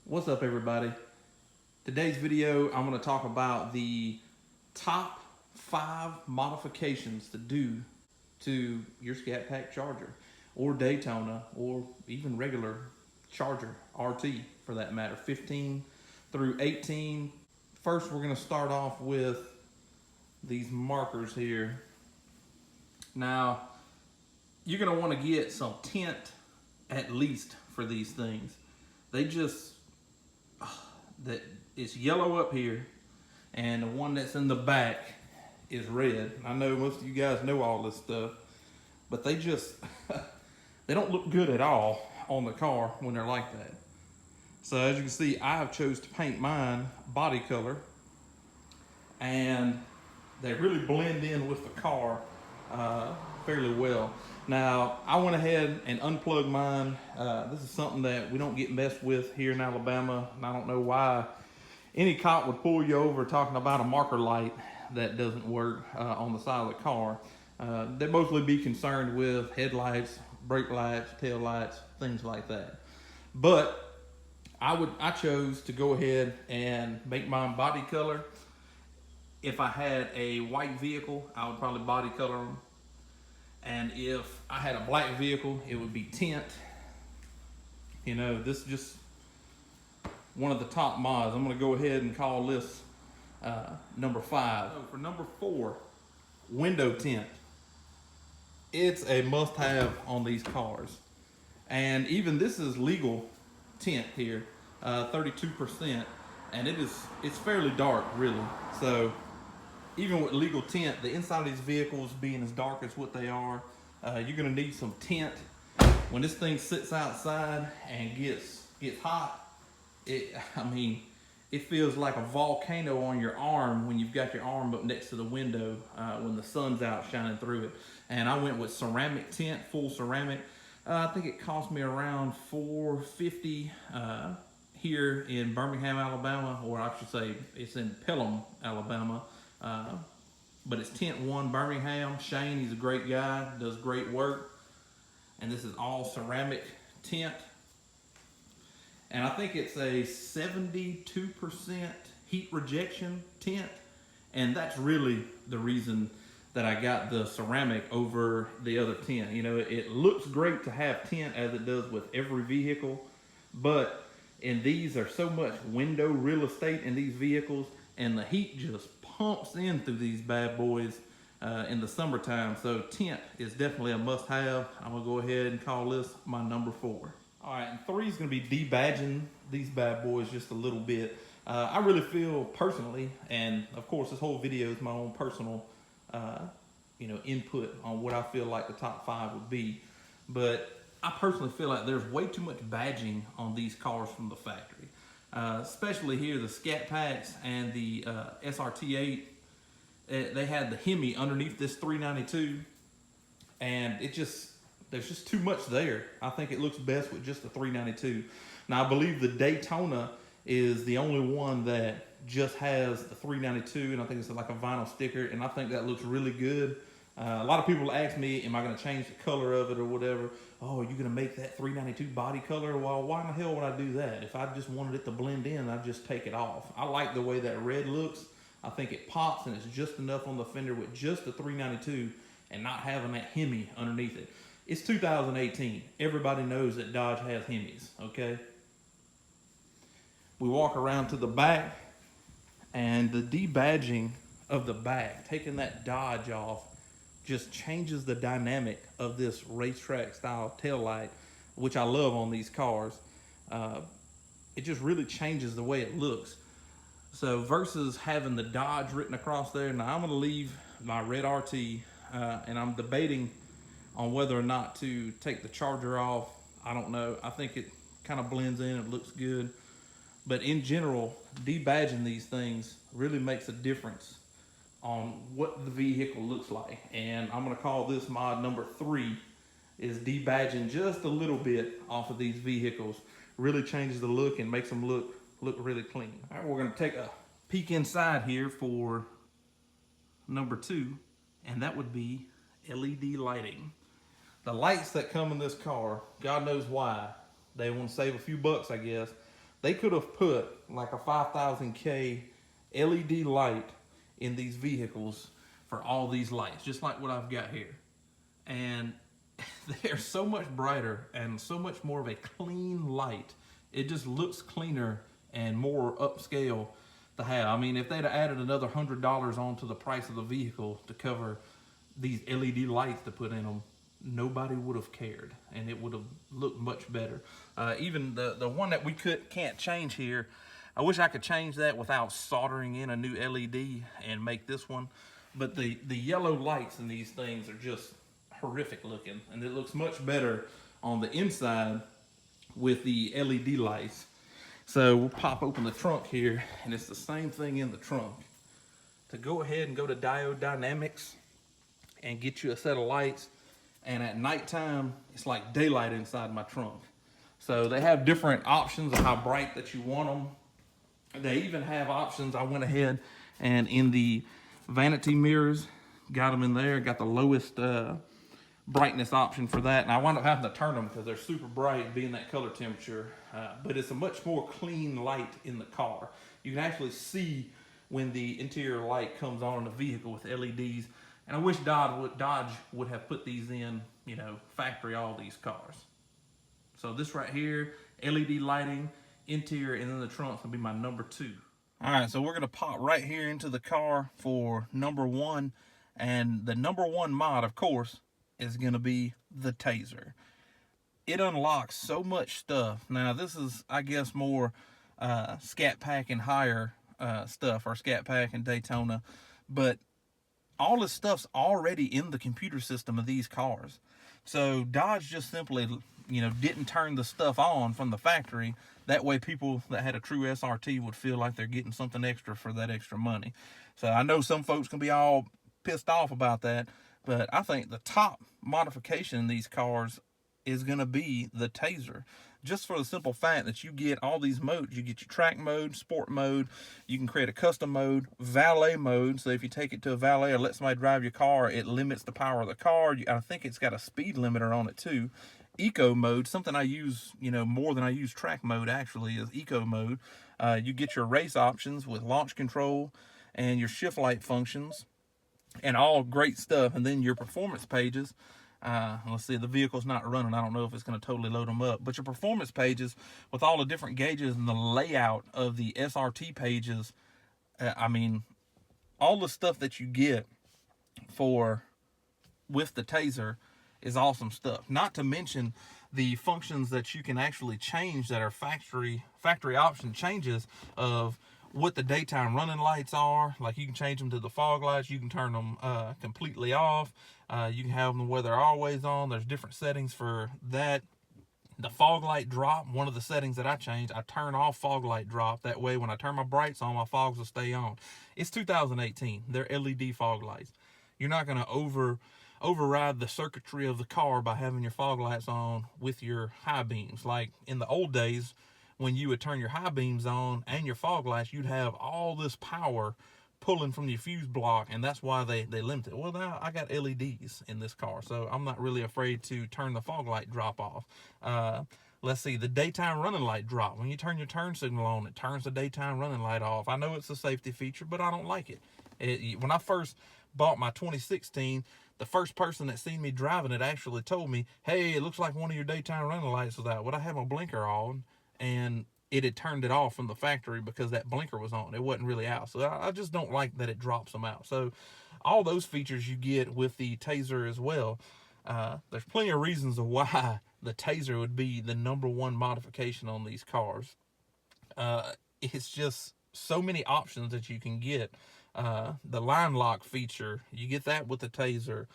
What's up, everybody? Today's video, I'm going to talk about the top 5 modifications to do to your Scatpack Charger or Daytona or even regular Charger RT for that matter, 15 through 18. First, we're going to start off with these markers here. Now, you're going to want to get some tint at least for these things. They just that it's yellow up here, and the one that's in the back is red. I know most of you guys know all this stuff, but they just they don't look good at all on the car when they're like that. So as you can see, I have chose to paint mine body color, and they really blend in with the car fairly well. Now, I went ahead and unplugged mine. This is something that we don't get messed with here in Alabama, and I don't know why any cop would pull you over talking about a marker light that doesn't work on the side of the car. They'd mostly be concerned with headlights, brake lights, tail lights, things like that. But I chose to go ahead and make mine body color. If I had a white vehicle, I would probably body color them. And if I had a black vehicle, it would be tint. You know, this is just one of the top mods. I'm going to go ahead and call this number 5. So for number 4, window tint. It's a must-have on these cars. And even this is legal tint here, 32%. And it's fairly dark, really. So even with legal tint, the inside of these vehicles being as dark as what they are, you're gonna need some tint. When this thing sits outside and gets hot, it feels like a volcano on your arm when you've got your arm up next to the window when the sun's out shining through it. And I went with ceramic tint, full ceramic. I think it cost me around $4.50 here in Birmingham, Alabama, or I should say it's in Pelham, Alabama. But it's Tint 1 Birmingham. Shane, he's a great guy, does great work. And this is all ceramic tint. And I think it's a 72% heat rejection tint. And that's really the reason that I got the ceramic over the other tint. You know, it looks great to have tint as it does with every vehicle, but in these, there's so much window real estate in these vehicles, and the heat just pumps in through these bad boys in the summertime. So tint is definitely a must-have. I'm gonna go ahead and call this my number 4. All right, and 3 is gonna be debadging these bad boys just a little bit. I really feel personally, and of course this whole video is my own personal input on what I feel like the top 5 would be, but I personally feel like there's way too much badging on these cars from the factory. Especially here, the Scatpacks and the SRT 8, they had the Hemi underneath this 392, and there's just too much there. I think it looks best with just the 392. Now, I believe the Daytona is the only one that just has the 392, and I think it's like a vinyl sticker, and I think that looks really good. A lot of people ask me, am I going to change the color of it or whatever? Oh, are you going to make that 392 body color? Well, why in the hell would I do that? If I just wanted it to blend in, I'd just take it off. I like the way that red looks. I think it pops, and it's just enough on the fender with just the 392 and not having that Hemi underneath it. It's 2018. Everybody knows that Dodge has Hemis, okay? We walk around to the back, and the debadging of the back, taking that Dodge off, just changes the dynamic of this racetrack style taillight, which I love on these cars. It just really changes the way it looks. So versus having the Dodge written across there, now I'm gonna leave my red RT, and I'm debating on whether or not to take the Charger off. I don't know. I think it kind of blends in, it looks good. But in general, debadging these things really makes a difference on what the vehicle looks like. And I'm gonna call this mod number 3, is debadging just a little bit off of these vehicles. Really changes the look and makes them look really clean. All right, we're gonna take a peek inside here for number 2, and that would be LED lighting. The lights that come in this car, God knows why. They want to save a few bucks, I guess. They could have put like a 5000K LED light in these vehicles for all these lights, just like what I've got here. And they're so much brighter and so much more of a clean light. It just looks cleaner and more upscale to have. I mean, if they'd have added another $100 onto the price of the vehicle to cover these LED lights to put in them, nobody would have cared, and it would have looked much better. Even the one that we can't change here, I wish I could change that without soldering in a new LED and make this one. But the yellow lights in these things are just horrific looking, and it looks much better on the inside with the LED lights. So we'll pop open the trunk here, and it's the same thing in the trunk. To go ahead and go to Diode Dynamics and get you a set of lights, and at nighttime it's like daylight inside my trunk. So they have different options of how bright that you want them. They even have options. I went ahead and in the vanity mirrors, got them in there, got the lowest brightness option for that, and I wound up having to turn them because they're super bright being that color temperature, but it's a much more clean light in the car. You can actually see when the interior light comes on in the vehicle with LEDs, and I wish Dodge would have put these in, you know, factory all these cars. So this right here, LED lighting, interior, and then the trunk's gonna be my number 2. All right, so we're gonna pop right here into the car for number 1, and the number 1 mod, of course, is gonna be the Taser. It unlocks so much stuff. Now this is, I guess, more Scatpack and higher stuff, or Scatpack and Daytona, but all this stuff's already in the computer system of these cars. So Dodge just simply, you know, didn't turn the stuff on from the factory. That way people that had a true SRT would feel like they're getting something extra for that extra money. So I know some folks can be all pissed off about that, but I think the top modification in these cars is going to be the Taser. Just for the simple fact that you get all these modes. You get your track mode, sport mode, you can create a custom mode, valet mode. So if you take it to a valet or let somebody drive your car, it limits the power of the car. I think it's got a speed limiter on it too. Eco mode, something I use, you know, more than I use track mode actually, is eco mode. You get your race options with launch control and your shift light functions, and all great stuff. And then your performance pages. Let's see, the vehicle's not running. I don't know if it's going to totally load them up, but your performance pages with all the different gauges and the layout of the SRT pages, I mean, all the stuff that you get with the Taser is awesome stuff. Not to mention the functions that you can actually change that are factory option changes of what the daytime running lights are. Like you can change them to the fog lights, you can turn them completely off, you can have them where they're always on. There's different settings for that. The fog light drop, one of the settings that I changed, I turn off fog light drop. That way when I turn my brights on, my fogs will stay on. It's 2018. They're LED fog lights. You're not going to override the circuitry of the car by having your fog lights on with your high beams. Like in the old days, when you would turn your high beams on and your fog lights, you'd have all this power pulling from your fuse block, and that's why they limit it. Well, now I got LEDs in this car, so I'm not really afraid to turn the fog light drop off. Let's see, the daytime running light drop. When you turn your turn signal on, it turns the daytime running light off. I know it's a safety feature, but I don't like it. When I first bought my 2016, the first person that seen me driving it actually told me, hey, it looks like one of your daytime running lights was out. Well, I had my blinker on, and it had turned it off from the factory because that blinker was on. It wasn't really out. So I just don't like that it drops them out. So all those features you get with the Taser as well. There's plenty of reasons of why the Taser would be the number 1 modification on these cars. It's just so many options that you can get. The line lock feature, you get that with the Taser.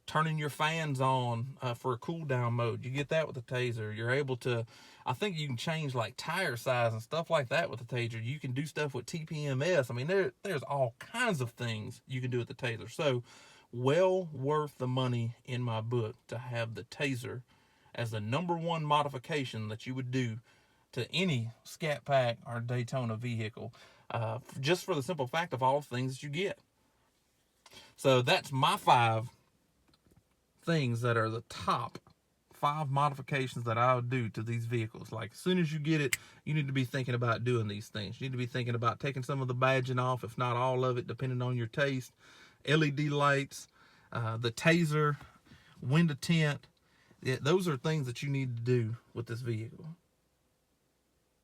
Turning your fans on for a cool down mode, you get that with the Taser. You're able to, I think you can change like tire size and stuff like that with the Taser. You can do stuff with TPMS. I mean, there's all kinds of things you can do with the Taser. So well worth the money in my book to have the Taser as the number 1 modification that you would do to any Scatpack or Daytona vehicle, just for the simple fact of all the things that you get. So that's my 5 things that are the top 5 modifications that I would do to these vehicles. Like, as soon as you get it, you need to be thinking about doing these things. You need to be thinking about taking some of the badging off, if not all of it, depending on your taste. LED lights, the Taser, window tint. Those are things that you need to do with this vehicle.